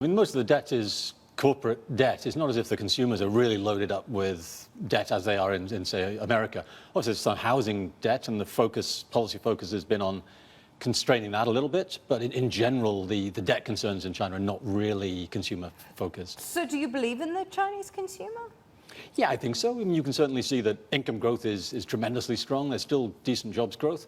I mean, most of the debt is corporate debt. It's not as if the consumers are really loaded up with debt as they are in say, America. Obviously, there's some housing debt, and the policy focus has been on constraining that a little bit. But in general, the debt concerns in China are not really consumer-focused. So do you believe in the Chinese consumer? Yeah, I think so. I mean, you can certainly see that income growth is tremendously strong. There's still decent jobs growth.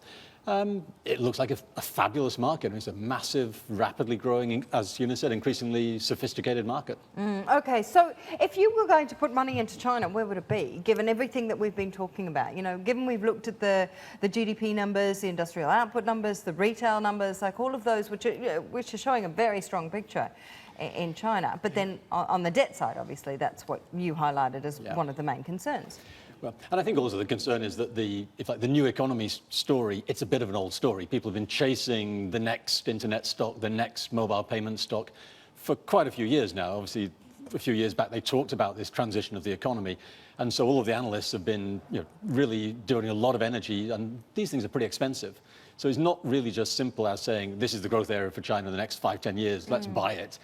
It looks like a fabulous market. It's a massive, rapidly growing, as Una said, increasingly sophisticated market. Okay, so if you were going to put money into China, where would it be, given everything that we've been talking about? You know, given we've looked at the GDP numbers, the industrial output numbers, the retail numbers, like all of those, which are showing a very strong picture in China. But then on the debt side, obviously, that's what you highlighted as one of the main concerns. Well, and I think also the concern is that the new economy story, it's a bit of an old story. People have been chasing the next internet stock, the next mobile payment stock for quite a few years now. Obviously, a few years back, they talked about this transition of the economy. And so all of the analysts have been really doing a lot of energy, and these things are pretty expensive. So it's not really just simple as saying, this is the growth area for China in the next 5, 10 years, let's buy it,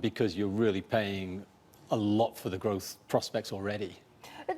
because you're really paying a lot for the growth prospects already.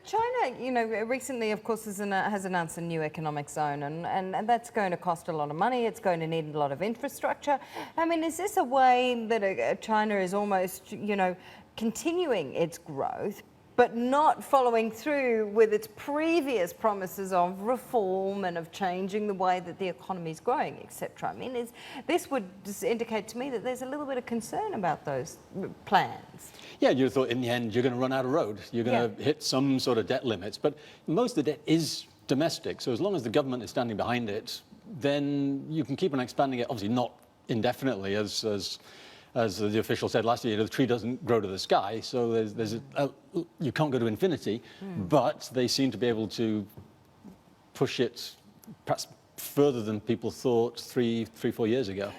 China, you know, recently, of course, has announced a new economic zone, and that's going to cost a lot of money. It's going to need a lot of infrastructure. I mean, is this a way that China is almost, you know, continuing its growth, but not following through with its previous promises of reform and of changing the way that the economy is growing, etc.? I mean, this would indicate to me that there's a little bit of concern about those plans. Yeah, you thought in the end you're going to run out of road. You're going to hit some sort of debt limits. But most of the debt is domestic. So as long as the government is standing behind it, then you can keep on expanding it, obviously not indefinitely, as the official said last year, the tree doesn't grow to the sky, so you can't go to infinity, but they seem to be able to push it perhaps further than people thought 3, 4 years ago.